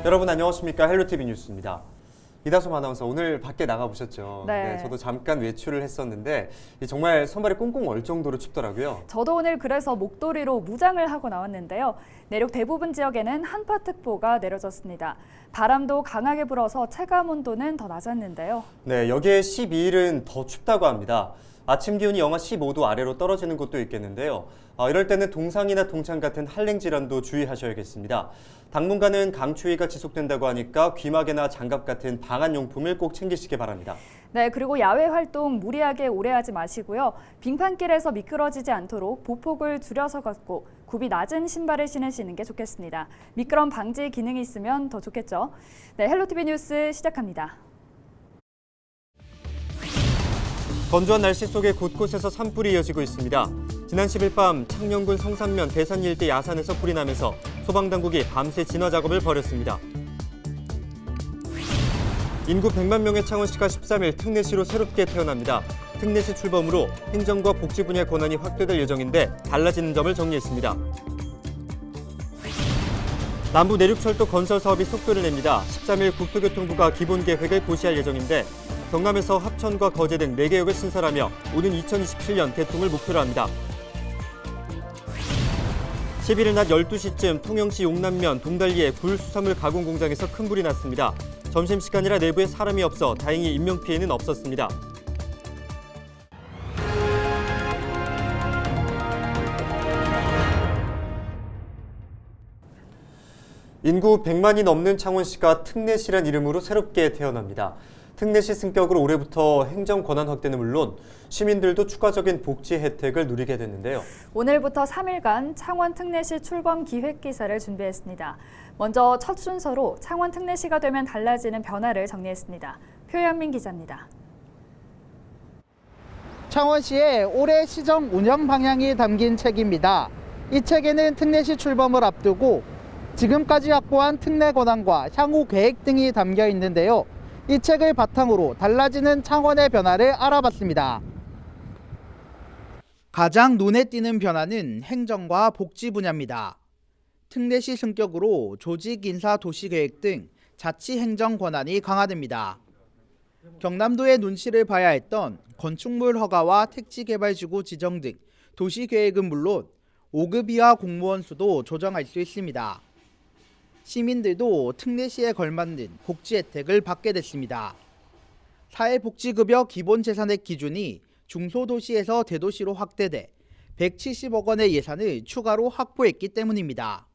여러분 안녕하십니까? 헬로티비 뉴스입니다. 이다솜 아나운서 오늘 밖에 나가보셨죠? 네. 저도 잠깐 외출을 했었는데 정말 손발이 꽁꽁 얼 정도로 춥더라고요. 저도 오늘 그래서 목도리로 무장을 하고 나왔는데요. 내륙 대부분 지역에는 한파특보가 내려졌습니다. 바람도 강하게 불어서 체감 온도는 더 낮았는데요. 네, 여기에 12일은 더 춥다고 합니다. 아침 기온이 영하 15도 아래로 떨어지는 곳도 있겠는데요. 이럴 때는 동상이나 동창 같은 한랭 질환도 주의하셔야겠습니다. 당분간은 강추위가 지속된다고 하니까 귀마개나 장갑 같은 방한용품을 꼭 챙기시기 바랍니다. 네, 그리고 야외 활동 무리하게 오래 하지 마시고요. 빙판길에서 미끄러지지 않도록 보폭을 줄여서 걷고 굽이 낮은 신발을 신으시는 게 좋겠습니다. 미끄럼 방지 기능이 있으면 더 좋겠죠. 네, 헬로티비 뉴스 시작합니다. 건조한 날씨 속에 곳곳에서 산불이 이어지고 있습니다. 지난 10일 밤 창녕군 성산면 대산 일대 야산에서 불이 나면서 소방당국이 밤새 진화 작업을 벌였습니다. 인구 100만 명의 창원시가 13일 특례시로 새롭게 태어납니다. 특례시 출범으로 행정과 복지 분야 권한이 확대될 예정인데 달라지는 점을 정리했습니다. 남부 내륙철도 건설 사업이 속도를 냅니다. 13일 국토교통부가 기본계획을 고시할 예정인데 경남에서 합천과 거제 등 4개역을 신설하며 오는 2027년 개통을 목표로 합니다. 11일 낮 12시쯤 통영시 용남면 동달리의 굴 수산물 가공 공장에서 큰 불이 났습니다. 점심시간이라 내부에 사람이 없어 다행히 인명피해는 없었습니다. 인구 100만이 넘는 창원시가 특례시란 이름으로 새롭게 태어납니다. 특례시 승격으로 올해부터 행정 권한 확대는 물론 시민들도 추가적인 복지 혜택을 누리게 됐는데요. 오늘부터 3일간 창원 특례시 출범 기획 기사를 준비했습니다. 먼저 첫 순서로 창원 특례시가 되면 달라지는 변화를 정리했습니다. 표현민 기자입니다. 창원시의 올해 시정 운영 방향이 담긴 책입니다. 이 책에는 특례시 출범을 앞두고 지금까지 확보한 특례 권한과 향후 계획 등이 담겨 있는데요. 이 책을 바탕으로 달라지는 창원의 변화를 알아봤습니다. 가장 눈에 띄는 변화는 행정과 복지 분야입니다. 특례시 승격으로 조직, 인사, 도시계획 등 자치행정 권한이 강화됩니다. 경남도의 눈치를 봐야 했던 건축물 허가와 택지개발지구 지정 등 도시계획은 물론 5급 이하 공무원 수도 조정할 수 있습니다. 시민들도 특례시에 걸맞는 복지 혜택을 받게 됐습니다. 사회복지급여 기본재산액 기준이 중소도시에서 대도시로 확대돼 170억 원의 예산을 추가로 확보했기 때문입니다.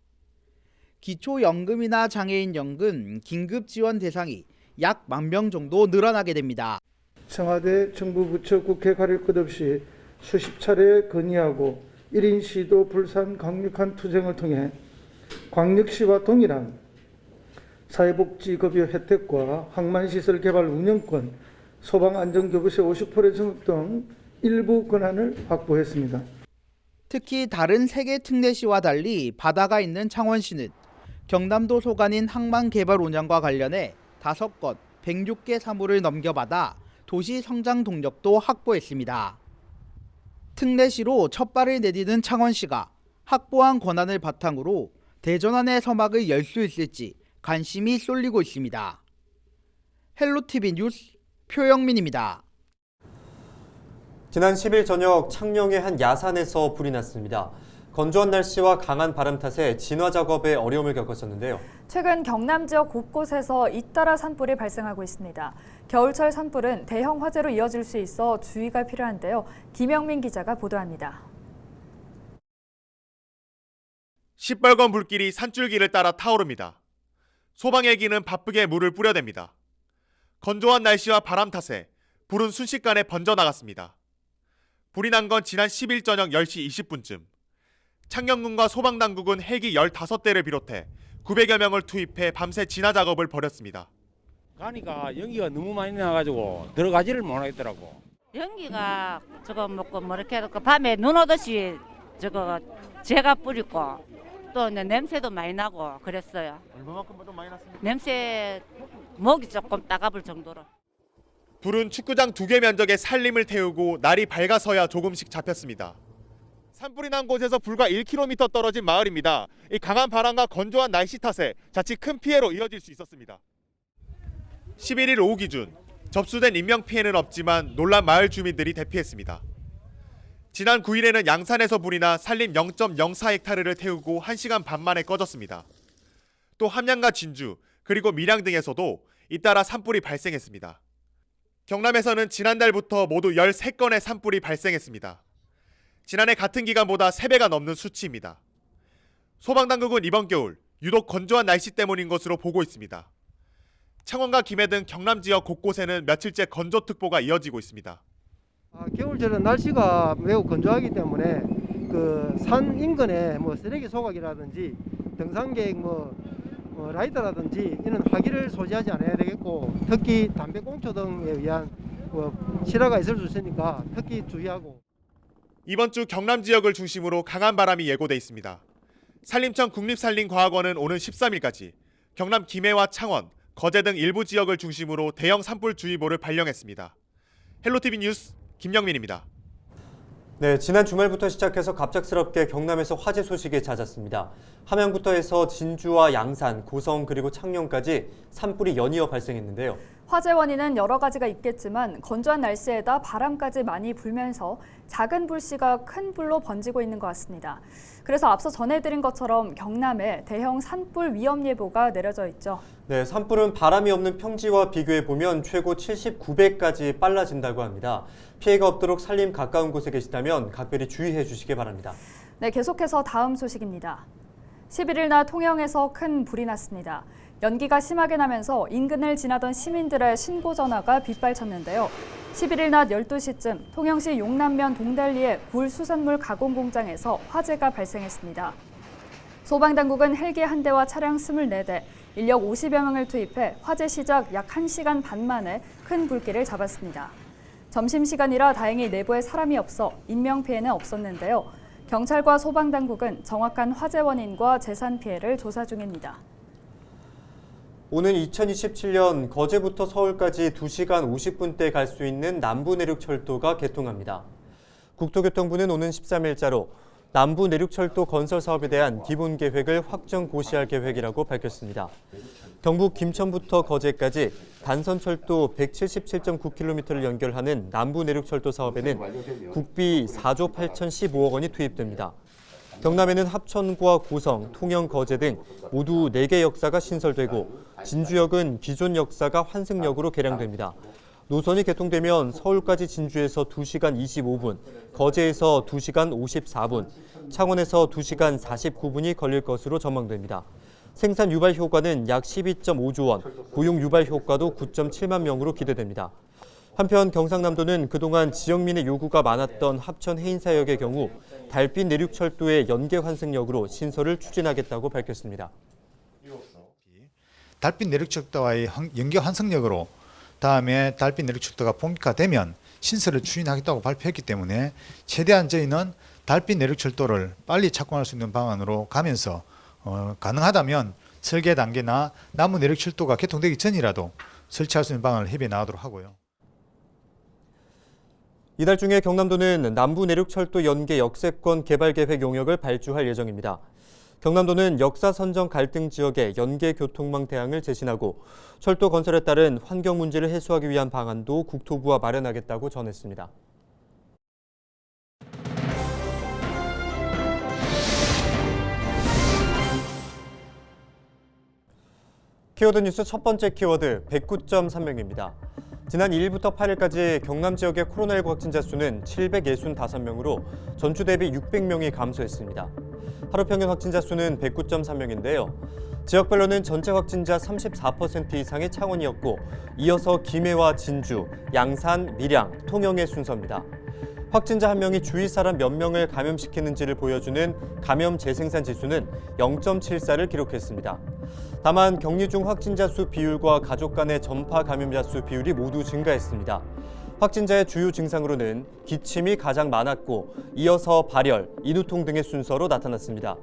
기초연금이나 장애인연금, 긴급지원 대상이 약 10,000명 정도 늘어나게 됩니다. 청와대, 정부 부처, 국회 가릴 것 없이 수십 차례 건의하고 1인 시도 불산 강력한 투쟁을 통해 광역시와 동일한 사회복지급여 혜택과 항만시설 개발 운영권, 소방안전교부세 50% 증액 등 일부 권한을 확보했습니다. 특히 다른 3개 특례시와 달리 바다가 있는 창원시는 경남도 소관인 항만개발 운영과 관련해 5건 106개 사무를 넘겨받아 도시 성장 동력도 확보했습니다. 특례시로 첫 발을 내디딘 창원시가 확보한 권한을 바탕으로 대전환의 서막을 열 수 있을지 관심이 쏠리고 있습니다. 헬로티비 뉴스 표영민입니다. 지난 10일 저녁 창녕의 한 야산에서 불이 났습니다. 건조한 날씨와 강한 바람 탓에 진화 작업에 어려움을 겪었었는데요. 최근 경남 지역 곳곳에서 잇따라 산불이 발생하고 있습니다. 겨울철 산불은 대형 화재로 이어질 수 있어 주의가 필요한데요. 김영민 기자가 보도합니다. 시뻘건 불길이 산줄기를 따라 타오릅니다. 소방헬기는 바쁘게 물을 뿌려댑니다. 건조한 날씨와 바람 탓에 불은 순식간에 번져나갔습니다. 불이 난 건 지난 10일 저녁 10시 20분쯤. 창녕군과 소방당국은 헬기 15대를 비롯해 900여 명을 투입해 밤새 진화 작업을 벌였습니다. 가니까 연기가 너무 많이 나가지고 들어가지를 못하겠더라고. 연기가 저거 먹고 뭐 이렇게 해서 밤에 눈 오듯이 저거 제가 뿌리고 또 이제 냄새도 많이 나고 그랬어요. 얼마만큼 더 많이 났습니까? 냄새 목이 조금 따가울 정도로. 불은 축구장 2개 면적에 살림을 태우고 날이 밝아서야 조금씩 잡혔습니다. 산불이 난 곳에서 불과 1km 떨어진 마을입니다. 이 강한 바람과 건조한 날씨 탓에 자칫 큰 피해로 이어질 수 있었습니다. 11일 오후 기준 접수된 인명피해는 없지만 놀란 마을 주민들이 대피했습니다. 지난 9일에는 양산에서 불이 나 산림 0.04헥타르를 태우고 1시간 반 만에 꺼졌습니다. 또 함양과 진주, 그리고 밀양 등에서도 잇따라 산불이 발생했습니다. 경남에서는 지난달부터 모두 13건의 산불이 발생했습니다. 지난해 같은 기간보다 3배가 넘는 수치입니다. 소방당국은 이번 겨울 유독 건조한 날씨 때문인 것으로 보고 있습니다. 창원과 김해 등 경남 지역 곳곳에는 며칠째 건조특보가 이어지고 있습니다. 겨울철은 날씨가 매우 건조하기 때문에 그 산 인근에 쓰레기 소각이라든지 등산객 라이더라든지 이런 화기를 소지하지 않아야 되겠고, 특히 담배 꽁초 등에 의한 실화가 있을 수 있으니까 특히 주의하고. 이번 주 경남 지역을 중심으로 강한 바람이 예고돼 있습니다. 산림청 국립산림과학원은 오는 13일까지 경남 김해와 창원, 거제 등 일부 지역을 중심으로 대형 산불주의보를 발령했습니다. 헬로티비 뉴스 김영민입니다. 네, 지난 주말부터 시작해서 갑작스럽게 경남에서 화재 소식이 잦았습니다. 함양부터 해서 진주와 양산, 고성 그리고 창녕까지 산불이 연이어 발생했는데요. 화재 원인은 여러 가지가 있겠지만 건조한 날씨에다 바람까지 많이 불면서 작은 불씨가 큰 불로 번지고 있는 것 같습니다. 그래서 앞서 전해드린 것처럼 경남에 대형 산불 위험 예보가 내려져 있죠. 네, 산불은 바람이 없는 평지와 비교해 보면 최고 79배까지 빨라진다고 합니다. 피해가 없도록 산림 가까운 곳에 계시다면 각별히 주의해 주시기 바랍니다. 네, 계속해서 다음 소식입니다. 11일 낮 통영에서 큰 불이 났습니다. 연기가 심하게 나면서 인근을 지나던 시민들의 신고 전화가 빗발쳤는데요. 11일 낮 12시쯤 통영시 용남면 동달리의 굴 수산물 가공 공장에서 화재가 발생했습니다. 소방당국은 헬기 1대와 차량 24대, 인력 50여 명을 투입해 화재 시작 약 1시간 반 만에 큰 불길을 잡았습니다. 점심시간이라 다행히 내부에 사람이 없어 인명피해는 없었는데요. 경찰과 소방당국은 정확한 화재 원인과 재산 피해를 조사 중입니다. 오는 2027년 거제부터 서울까지 2시간 50분대 갈 수 있는 남부내륙철도가 개통합니다. 국토교통부는 오는 13일자로 남부내륙철도 건설 사업에 대한 기본계획을 확정 고시할 계획이라고 밝혔습니다. 경북 김천부터 거제까지 단선철도 177.9km를 연결하는 남부내륙철도 사업에는 국비 4조 8,015억 원이 투입됩니다. 경남에는 합천과 고성, 통영, 거제 등 모두 4개 역사가 신설되고 진주역은 기존 역사가 환승역으로 개량됩니다. 노선이 개통되면 서울까지 진주에서 2시간 25분, 거제에서 2시간 54분, 창원에서 2시간 49분이 걸릴 것으로 전망됩니다. 생산 유발 효과는 약 12.5조 원, 고용 유발 효과도 9.7만 명으로 기대됩니다. 한편 경상남도는 그동안 지역민의 요구가 많았던 합천 해인사역의 경우 달빛 내륙철도의 연계 환승역으로 신설을 추진하겠다고 밝혔습니다. 달빛 내륙철도와의 연계 환승역으로 다음에 달빛 내륙철도가 본격화되면 신설을 추진하겠다고 발표했기 때문에 최대한 저희는 달빛 내륙철도를 빨리 착공할 수 있는 방안으로 가면서 가능하다면 설계 단계나 남부 내륙철도가 개통되기 전이라도 설치할 수 있는 방안을 협의해 나가도록 하고요. 이달 중에 경남도는 남부 내륙철도 연계 역세권 개발 계획 용역을 발주할 예정입니다. 경남도는 역사 선정 갈등 지역의 연계 교통망 대항을 제신하고 철도 건설에 따른 환경 문제를 해소하기 위한 방안도 국토부와 마련하겠다고 전했습니다. 키워드 뉴스 첫 번째 키워드 109.3명입니다. 지난 2일부터 8일까지 경남 지역의 코로나19 확진자 수는 765명으로 전주 대비 600명이 감소했습니다. 하루 평균 확진자 수는 109.3명인데요. 지역별로는 전체 확진자 34% 이상의 창원이었고 이어서 김해와 진주, 양산, 밀양, 통영의 순서입니다. 확진자 1명이 주위 사람 몇 명을 감염시키는지를 보여주는 감염 재생산 지수는 0.74를 기록했습니다. 다만 격리 중 확진자 수 비율과 가족 간의 전파 감염자 수 비율이 모두 증가했습니다. 확진자의 주요 증상으로는 기침이 가장 많았고 이어서 발열, 인후통 등의 순서로 나타났습니다.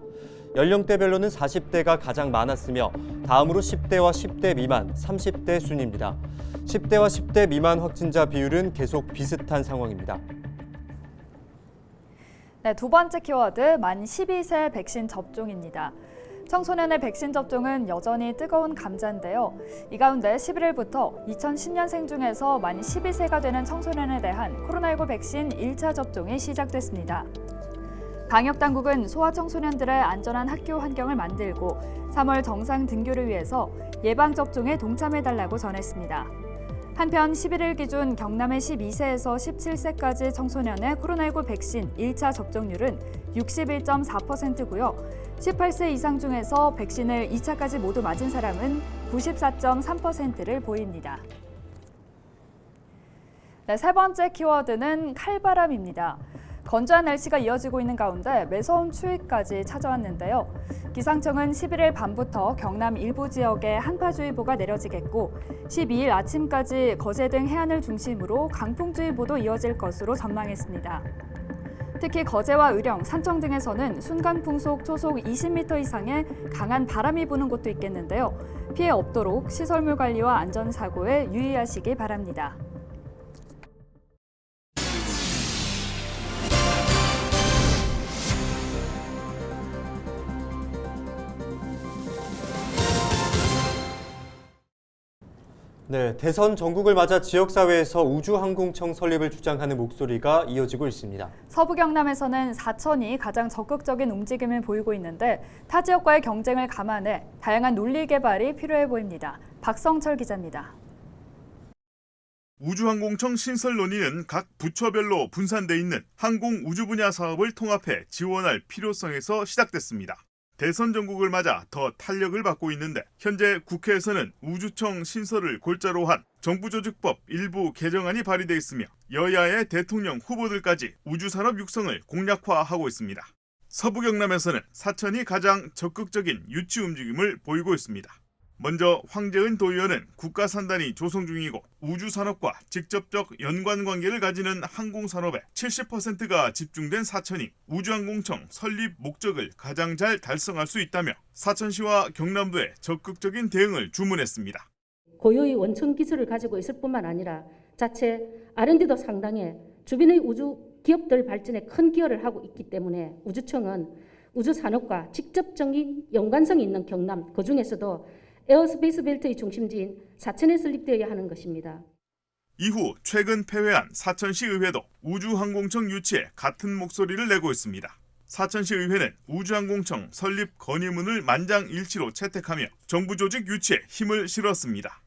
연령대별로는 40대가 가장 많았으며 다음으로 10대와 10대 미만, 30대 순입니다. 10대와 10대 미만 확진자 비율은 계속 비슷한 상황입니다. 네, 두 번째 키워드, 만 12세 백신 접종입니다. 청소년의 백신 접종은 여전히 뜨거운 감자인데요. 이 가운데 11일부터 2010년생 중에서 만 12세가 되는 청소년에 대한 코로나19 백신 1차 접종이 시작됐습니다. 방역당국은 소아청소년들의 안전한 학교 환경을 만들고 3월 정상 등교를 위해서 예방접종에 동참해달라고 전했습니다. 한편 11일 기준 경남의 12세에서 17세까지 청소년의 코로나19 백신 1차 접종률은 61.4%고요. 18세 이상 중에서 백신을 2차까지 모두 맞은 사람은 94.3%를 보입니다. 네, 세 번째 키워드는 칼바람입니다. 건조한 날씨가 이어지고 있는 가운데 매서운 추위까지 찾아왔는데요. 기상청은 11일 밤부터 경남 일부 지역에 한파주의보가 내려지겠고 12일 아침까지 거제 등 해안을 중심으로 강풍주의보도 이어질 것으로 전망했습니다. 특히 거제와 의령, 산청 등에서는 순간풍속 초속 20m 이상의 강한 바람이 부는 곳도 있겠는데요. 피해 없도록 시설물 관리와 안전사고에 유의하시기 바랍니다. 네, 대선 전국을 맞아 지역사회에서 우주항공청 설립을 주장하는 목소리가 이어지고 있습니다. 서부 경남에서는 사천이 가장 적극적인 움직임을 보이고 있는데 타 지역과의 경쟁을 감안해 다양한 논리 개발이 필요해 보입니다. 박성철 기자입니다. 우주항공청 신설 논의는 각 부처별로 분산돼 있는 항공 우주 분야 사업을 통합해 지원할 필요성에서 시작됐습니다. 대선 전국을 맞아 더 탄력을 받고 있는데 현재 국회에서는 우주청 신설을 골자로 한 정부조직법 일부 개정안이 발의돼 있으며 여야의 대통령 후보들까지 우주산업 육성을 공략화하고 있습니다. 서부 경남에서는 사천이 가장 적극적인 유치 움직임을 보이고 있습니다. 먼저 황재은 도의원은 국가산단이 조성 중이고 우주산업과 직접적 연관관계를 가지는 항공산업의 70%가 집중된 사천이 우주항공청 설립 목적을 가장 잘 달성할 수 있다며 사천시와 경남도에 적극적인 대응을 주문했습니다. 고유의 원천 기술을 가지고 있을 뿐만 아니라 자체 R&D도 상당해 주변의 우주 기업들 발전에 큰 기여를 하고 있기 때문에 우주청은 우주산업과 직접적인 연관성이 있는 경남, 그중에서도 에어스페이스 벨트의 중심지인 사천에 설립되어야 하는 것입니다. 이후 최근 폐회한 사천시 의회도 우주항공청 유치에 같은 목소리를 내고 있습니다. 사천시 의회는 우주항공청 설립 건의문을 만장일치로 채택하며 정부 조직 유치에 힘을 실었습니다.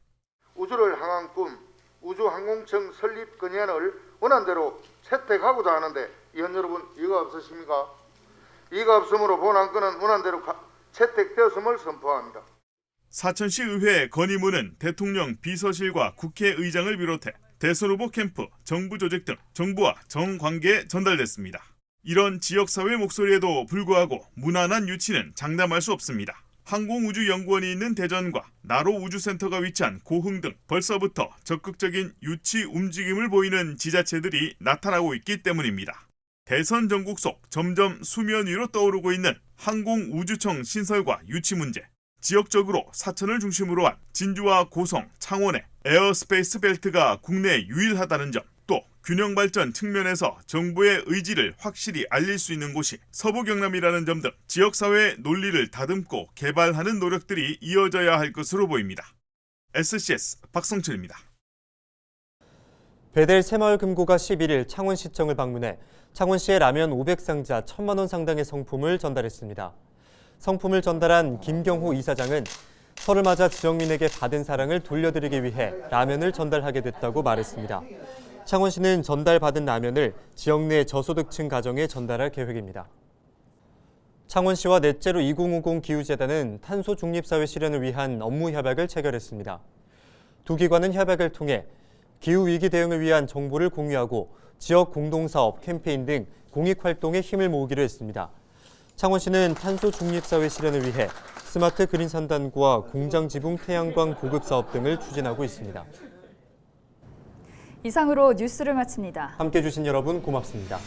우주를 향한 꿈, 우주항공청 설립 건의안을 원안대로 채택하고자 하는데 의원 여러분 이의가 없으십니까? 이의가 없으므로 본 안건은 원안대로 채택되었음을 선포합니다. 사천시 의회 건의문은 대통령 비서실과 국회의장을 비롯해 대선 후보 캠프, 정부 조직 등 정부와 정관계에 전달됐습니다. 이런 지역사회 목소리에도 불구하고 무난한 유치는 장담할 수 없습니다. 항공우주연구원이 있는 대전과 나로우주센터가 위치한 고흥 등 벌써부터 적극적인 유치 움직임을 보이는 지자체들이 나타나고 있기 때문입니다. 대선 전국 속 점점 수면 위로 떠오르고 있는 항공우주청 신설과 유치 문제. 지역적으로 사천을 중심으로 한 진주와 고성, 창원의 에어스페이스 벨트가 국내 유일하다는 점, 또 균형 발전 측면에서 정부의 의지를 확실히 알릴 수 있는 곳이 서부 경남이라는 점 등 지역사회의 논리를 다듬고 개발하는 노력들이 이어져야 할 것으로 보입니다. SCS 박성철입니다. 베델 새마을금고가 11일 창원시청을 방문해 창원시의 라면 500상자 1,000만 원 상당의 성품을 전달했습니다. 성품을 전달한 김경호 이사장은 설을 맞아 지역민에게 받은 사랑을 돌려드리기 위해 라면을 전달하게 됐다고 말했습니다. 창원시는 전달받은 라면을 지역 내 저소득층 가정에 전달할 계획입니다. 창원시와 넷제로 2050 기후재단은 탄소 중립사회 실현을 위한 업무 협약을 체결했습니다. 두 기관은 협약을 통해 기후위기 대응을 위한 정보를 공유하고 지역 공동사업, 캠페인 등 공익활동에 힘을 모으기로 했습니다. 창원시는 탄소 중립사회 실현을 위해 스마트 그린 산단과 공장 지붕 태양광 보급 사업 등을 추진하고 있습니다. 이상으로 뉴스를 마칩니다. 함께해 주신 여러분 고맙습니다.